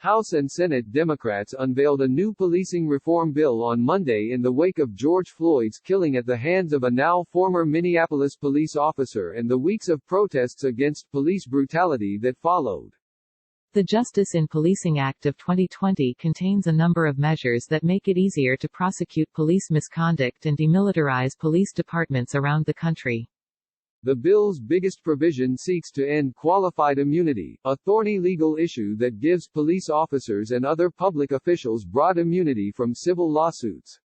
House and Senate Democrats unveiled a new policing reform bill on Monday in the wake of George Floyd's killing at the hands of a now former Minneapolis police officer and the weeks of protests against police brutality that followed. The Justice in Policing Act of 2020 contains a number of measures that make it easier to prosecute police misconduct and demilitarize police departments around the country. The bill's biggest provision seeks to end qualified immunity, a thorny legal issue that gives police officers and other public officials broad immunity from civil lawsuits.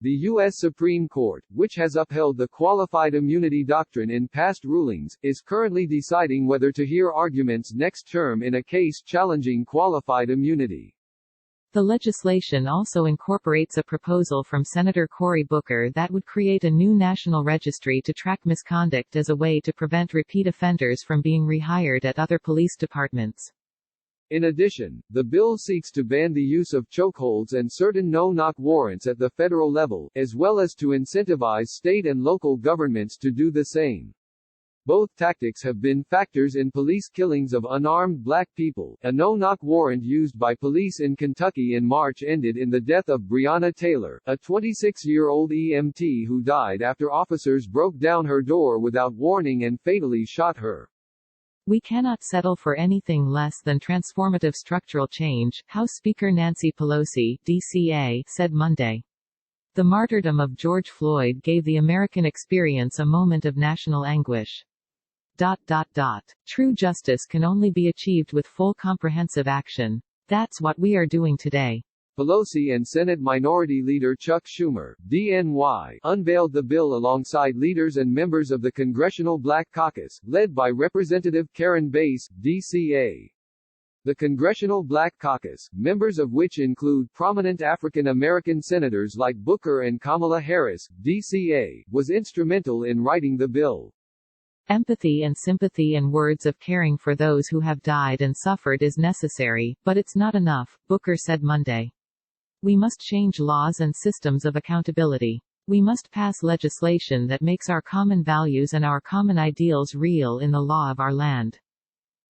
The U.S. Supreme Court, which has upheld the qualified immunity doctrine in past rulings, is currently deciding whether to hear arguments next term in a case challenging qualified immunity. The legislation also incorporates a proposal from Senator Cory Booker that would create a new national registry to track misconduct as a way to prevent repeat offenders from being rehired at other police departments. In addition, the bill seeks to ban the use of chokeholds and certain no-knock warrants at the federal level, as well as to incentivize state and local governments to do the same. Both tactics have been factors in police killings of unarmed black people. A no-knock warrant used by police in Kentucky in March ended in the death of Breonna Taylor, a 26-year-old EMT who died after officers broke down her door without warning and fatally shot her. We cannot settle for anything less than transformative structural change, House Speaker Nancy Pelosi, DCA, said Monday. The martyrdom of George Floyd gave the American experience a moment of national anguish. True justice can only be achieved with full comprehensive action. That's what we are doing today. Pelosi and Senate Minority Leader Chuck Schumer, DNY, unveiled the bill alongside leaders and members of the Congressional Black Caucus, led by Representative Karen Bass, DCA. The Congressional Black Caucus, members of which include prominent African American senators like Booker and Kamala Harris, DCA, was instrumental in writing the bill. Empathy and sympathy and words of caring for those who have died and suffered is necessary, but it's not enough, Booker said Monday. We must change laws and systems of accountability. We must pass legislation that makes our common values and our common ideals real in the law of our land.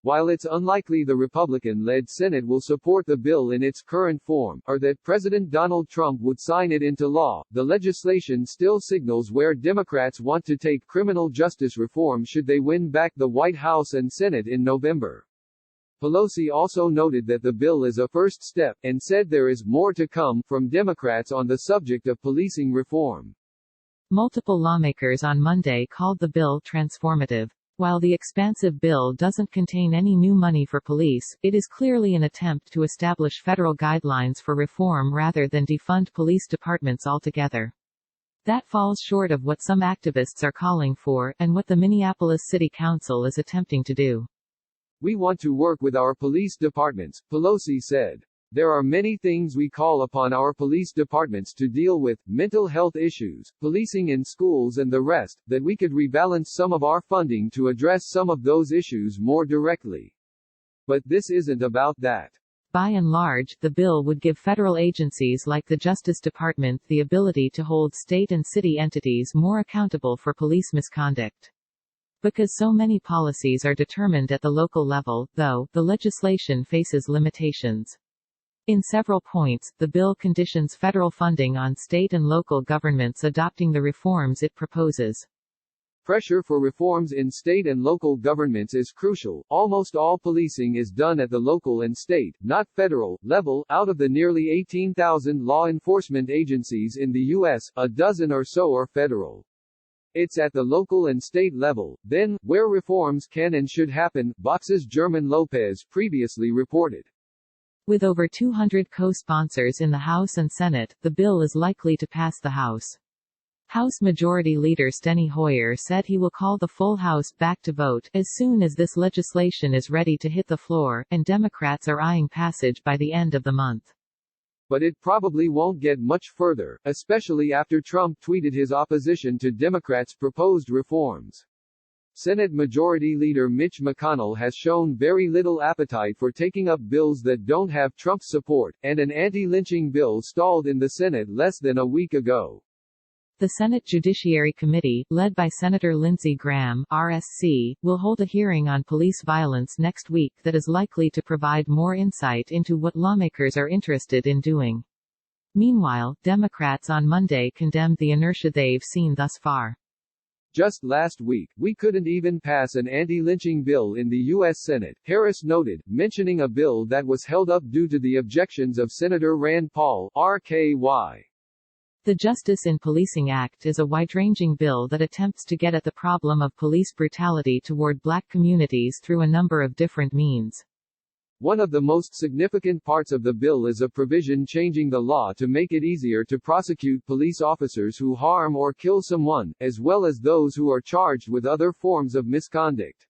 While it's unlikely the Republican-led Senate will support the bill in its current form, or that President Donald Trump would sign it into law, the legislation still signals where Democrats want to take criminal justice reform should they win back the White House and Senate in November. Pelosi also noted that the bill is a first step, and said there is more to come from Democrats on the subject of policing reform. Multiple lawmakers on Monday called the bill transformative. While the expansive bill doesn't contain any new money for police, it is clearly an attempt to establish federal guidelines for reform rather than defund police departments altogether. That falls short of what some activists are calling for, and what the Minneapolis City Council is attempting to do. We want to work with our police departments, Pelosi said. There are many things we call upon our police departments to deal with, mental health issues, policing in schools and the rest, that we could rebalance some of our funding to address some of those issues more directly. But this isn't about that. By and large, the bill would give federal agencies like the Justice Department the ability to hold state and city entities more accountable for police misconduct. Because so many policies are determined at the local level, though, the legislation faces limitations. In several points, the bill conditions federal funding on state and local governments adopting the reforms it proposes. Pressure for reforms in state and local governments is crucial. Almost all policing is done at the local and state, not federal, level. Out of the nearly 18,000 law enforcement agencies in the U.S., a dozen or so are federal. It's at the local and state level, then, where reforms can and should happen, Vox's German Lopez previously reported. With over 200 co-sponsors in the House and Senate, the bill is likely to pass the House. House Majority Leader Steny Hoyer said he will call the full House back to vote as soon as this legislation is ready to hit the floor, and Democrats are eyeing passage by the end of the month. But it probably won't get much further, especially after Trump tweeted his opposition to Democrats' proposed reforms. Senate Majority Leader Mitch McConnell has shown very little appetite for taking up bills that don't have Trump's support, and an anti-lynching bill stalled in the Senate less than a week ago. The Senate Judiciary Committee, led by Senator Lindsey Graham, RSC, will hold a hearing on police violence next week that is likely to provide more insight into what lawmakers are interested in doing. Meanwhile, Democrats on Monday condemned the inertia they've seen thus far. Just last week, we couldn't even pass an anti-lynching bill in the U.S. Senate, Harris noted, mentioning a bill that was held up due to the objections of Senator Rand Paul, RKY. The Justice in Policing Act is a wide-ranging bill that attempts to get at the problem of police brutality toward black communities through a number of different means. One of the most significant parts of the bill is a provision changing the law to make it easier to prosecute police officers who harm or kill someone, as well as those who are charged with other forms of misconduct.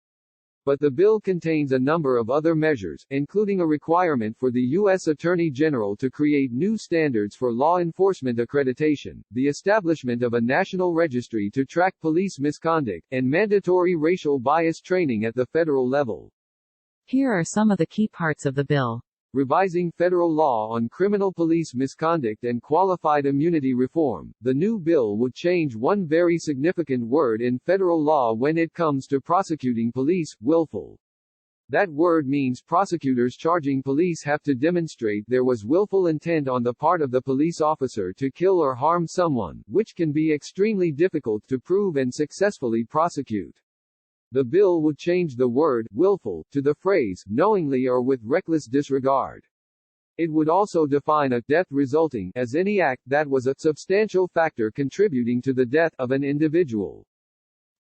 But the bill contains a number of other measures, including a requirement for the U.S. Attorney General to create new standards for law enforcement accreditation, the establishment of a national registry to track police misconduct, and mandatory racial bias training at the federal level. Here are some of the key parts of the bill. Revising federal law on criminal police misconduct and qualified immunity reform. The new bill would change one very significant word in federal law when it comes to prosecuting police: willful. That word means prosecutors charging police have to demonstrate there was willful intent on the part of the police officer to kill or harm someone, which can be extremely difficult to prove and successfully prosecute. The bill would change the word willful to the phrase knowingly or with reckless disregard. It would also define a death resulting as any act that was a substantial factor contributing to the death of an individual.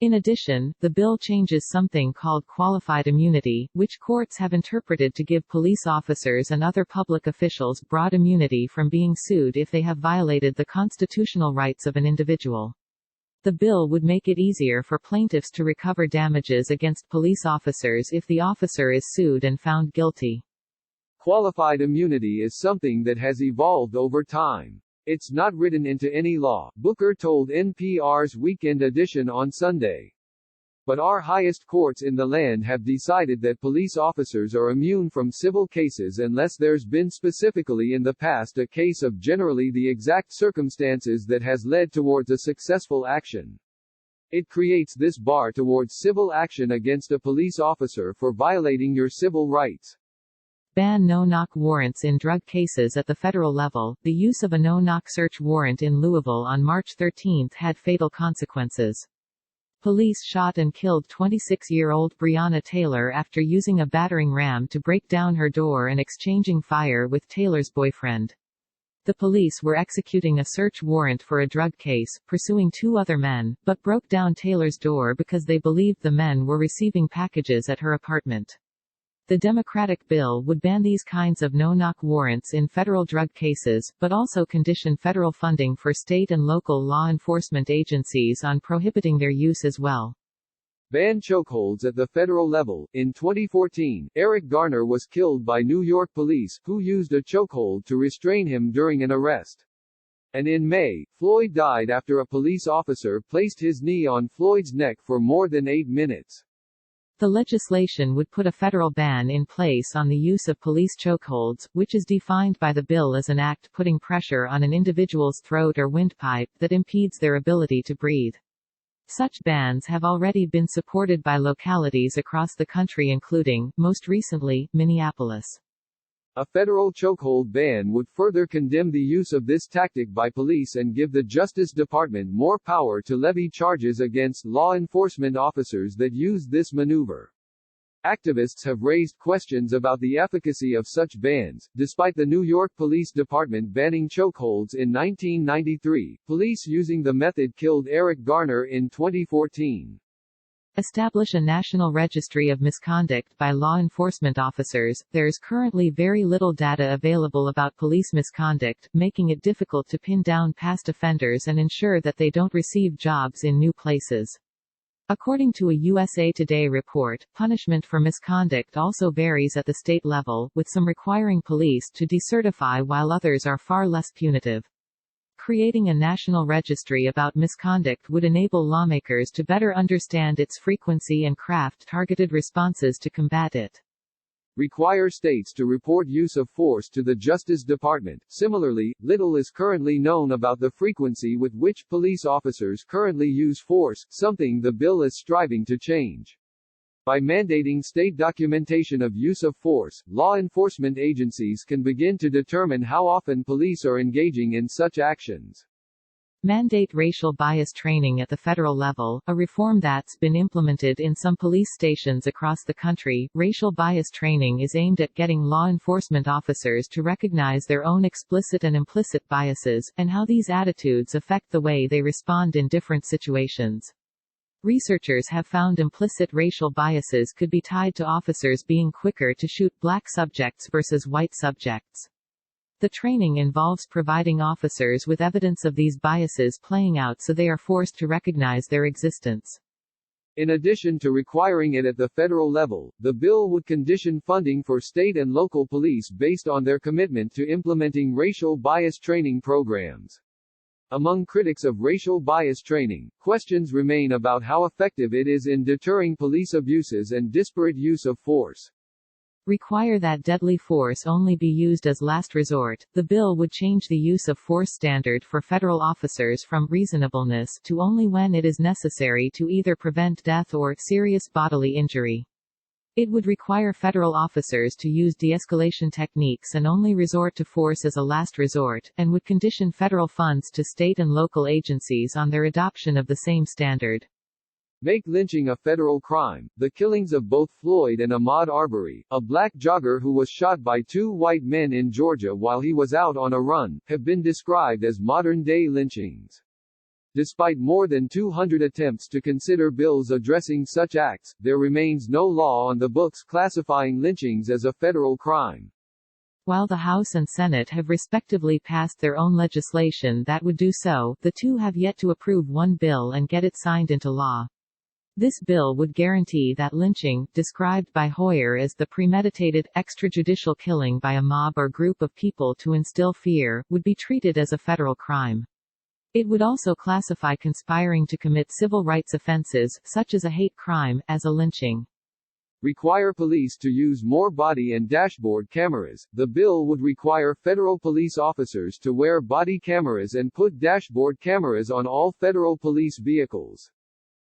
In addition, the bill changes something called qualified immunity, which courts have interpreted to give police officers and other public officials broad immunity from being sued if they have violated the constitutional rights of an individual. The bill would make it easier for plaintiffs to recover damages against police officers if the officer is sued and found guilty. Qualified immunity is something that has evolved over time. It's not written into any law, Booker told NPR's Weekend Edition on Sunday. But our highest courts in the land have decided that police officers are immune from civil cases unless there's been specifically in the past a case of generally the exact circumstances that has led towards a successful action. It creates this bar towards civil action against a police officer for violating your civil rights. Ban no-knock warrants in drug cases at the federal level. The use of a no-knock search warrant in Louisville on March 13 had fatal consequences. Police shot and killed 26-year-old Breonna Taylor after using a battering ram to break down her door and exchanging fire with Taylor's boyfriend. The police were executing a search warrant for a drug case, pursuing two other men, but broke down Taylor's door because they believed the men were receiving packages at her apartment. The Democratic bill would ban these kinds of no-knock warrants in federal drug cases, but also condition federal funding for state and local law enforcement agencies on prohibiting their use as well. Ban chokeholds at the federal level. In 2014, Eric Garner was killed by New York police, who used a chokehold to restrain him during an arrest. And in May, Floyd died after a police officer placed his knee on Floyd's neck for more than 8 minutes. The legislation would put a federal ban in place on the use of police chokeholds, which is defined by the bill as an act putting pressure on an individual's throat or windpipe that impedes their ability to breathe. Such bans have already been supported by localities across the country including, most recently, Minneapolis. A federal chokehold ban would further condemn the use of this tactic by police and give the Justice Department more power to levy charges against law enforcement officers that use this maneuver. Activists have raised questions about the efficacy of such bans. Despite the New York Police Department banning chokeholds in 1993, police using the method killed Eric Garner in 2014. Establish a national registry of misconduct by law enforcement officers. There is currently very little data available about police misconduct, making it difficult to pin down past offenders and ensure that they don't receive jobs in new places. According to a USA Today report, punishment for misconduct also varies at the state level, with some requiring police to decertify while others are far less punitive. Creating a national registry about misconduct would enable lawmakers to better understand its frequency and craft targeted responses to combat it. Require states to report use of force to the Justice Department. Similarly, little is currently known about the frequency with which police officers currently use force, something the bill is striving to change. By mandating state documentation of use of force, law enforcement agencies can begin to determine how often police are engaging in such actions. Mandate racial bias training at the federal level, a reform that's been implemented in some police stations across the country. Racial bias training is aimed at getting law enforcement officers to recognize their own explicit and implicit biases, and how these attitudes affect the way they respond in different situations. Researchers have found implicit racial biases could be tied to officers being quicker to shoot black subjects versus white subjects. The training involves providing officers with evidence of these biases playing out so they are forced to recognize their existence. In addition to requiring it at the federal level, the bill would condition funding for state and local police based on their commitment to implementing racial bias training programs. Among critics of racial bias training, questions remain about how effective it is in deterring police abuses and disparate use of force. Require that deadly force only be used as last resort. The bill would change the use of force standard for federal officers from reasonableness to only when it is necessary to either prevent death or serious bodily injury. It would require federal officers to use de-escalation techniques and only resort to force as a last resort, and would condition federal funds to state and local agencies on their adoption of the same standard. Make lynching a federal crime. The killings of both Floyd and Ahmaud Arbery, a black jogger who was shot by two white men in Georgia while he was out on a run, have been described as modern-day lynchings. Despite more than 200 attempts to consider bills addressing such acts, there remains no law on the books classifying lynchings as a federal crime. While the House and Senate have respectively passed their own legislation that would do so, the two have yet to approve one bill and get it signed into law. This bill would guarantee that lynching, described by Hoyer as the premeditated, extrajudicial killing by a mob or group of people to instill fear, would be treated as a federal crime. It would also classify conspiring to commit civil rights offenses, such as a hate crime, as a lynching. Require police to use more body and dashboard cameras. The bill would require federal police officers to wear body cameras and put dashboard cameras on all federal police vehicles.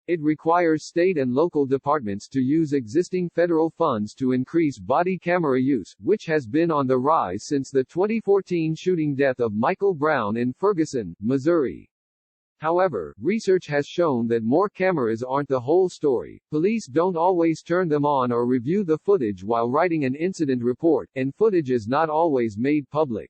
It requires state and local departments to use existing federal funds to increase body camera use, which has been on the rise since the 2014 shooting death of Michael Brown in Ferguson, Missouri. However, research has shown that more cameras aren't the whole story. Police don't always turn them on or review the footage while writing an incident report, and footage is not always made public.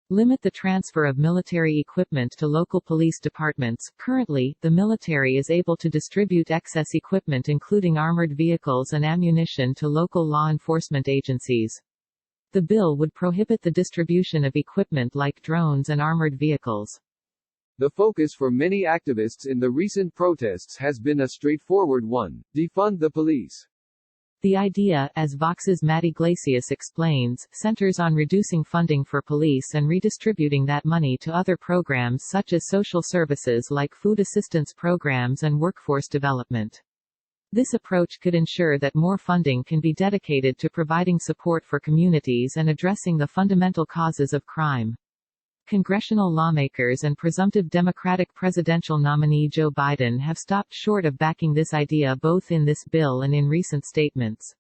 Limit the transfer of military equipment to local police departments. Currently, the military is able to distribute excess equipment including armored vehicles and ammunition to local law enforcement agencies. The bill would prohibit the distribution of equipment like drones and armored vehicles. The focus for many activists in the recent protests has been a straightforward one: defund the police. The idea, as Vox's Matt Iglesias explains, centers on reducing funding for police and redistributing that money to other programs such as social services like food assistance programs and workforce development. This approach could ensure that more funding can be dedicated to providing support for communities and addressing the fundamental causes of crime. Congressional lawmakers and presumptive Democratic presidential nominee Joe Biden have stopped short of backing this idea both in this bill and in recent statements.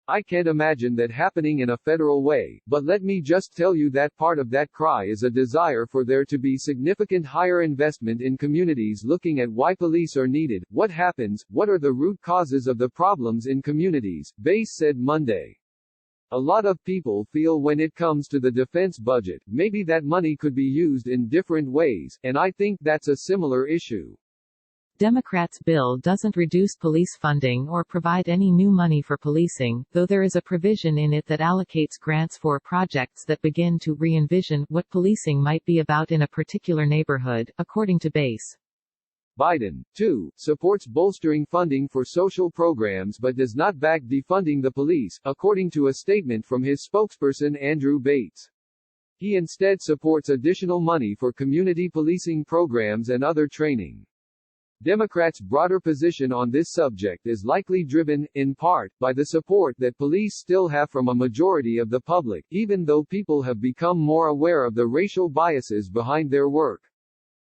I can't imagine that happening in a federal way, but let me just tell you that part of that cry is a desire for there to be significant higher investment in communities looking at why police are needed, what happens, what are the root causes of the problems in communities, Bass said Monday. A lot of people feel when it comes to the defense budget, maybe that money could be used in different ways, and I think that's a similar issue. Democrats' bill doesn't reduce police funding or provide any new money for policing, though there is a provision in it that allocates grants for projects that begin to re-envision what policing might be about in a particular neighborhood, according to Bass. Biden, too, supports bolstering funding for social programs but does not back defunding the police, according to a statement from his spokesperson Andrew Bates. He instead supports additional money for community policing programs and other training. Democrats' broader position on this subject is likely driven, in part, by the support that police still have from a majority of the public, even though people have become more aware of the racial biases behind their work.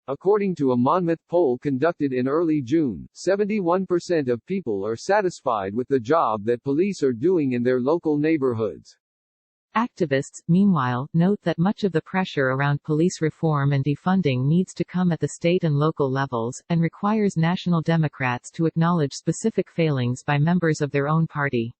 According to a Monmouth poll conducted in early June, 71% of people are satisfied with the job that police are doing in their local neighborhoods. Activists, meanwhile, note that much of the pressure around police reform and defunding needs to come at the state and local levels, and requires national Democrats to acknowledge specific failings by members of their own party.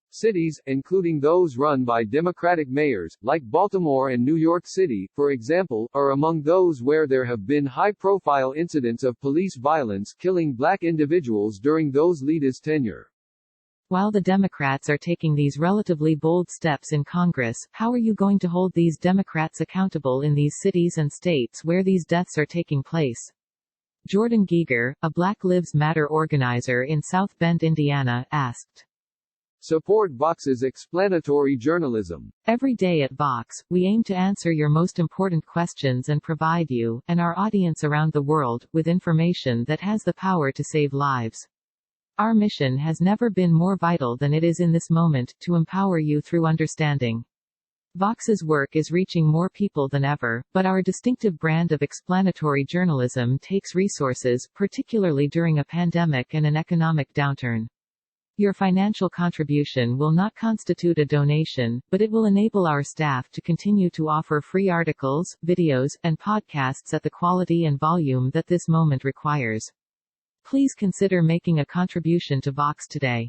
Cities, including those run by Democratic mayors, like Baltimore and New York City, for example, are among those where there have been high-profile incidents of police violence killing black individuals during those leaders' tenure. While the Democrats are taking these relatively bold steps in Congress, how are you going to hold these Democrats accountable in these cities and states where these deaths are taking place? Jordan Giger, a Black Lives Matter organizer in South Bend, Indiana, asked. Support Vox's explanatory journalism. Every day at Vox, we aim to answer your most important questions and provide you, and our audience around the world, with information that has the power to save lives. Our mission has never been more vital than it is in this moment, to empower you through understanding. Vox's work is reaching more people than ever, but our distinctive brand of explanatory journalism takes resources, particularly during a pandemic and an economic downturn. Your financial contribution will not constitute a donation, but it will enable our staff to continue to offer free articles, videos, and podcasts at the quality and volume that this moment requires. Please consider making a contribution to Vox today.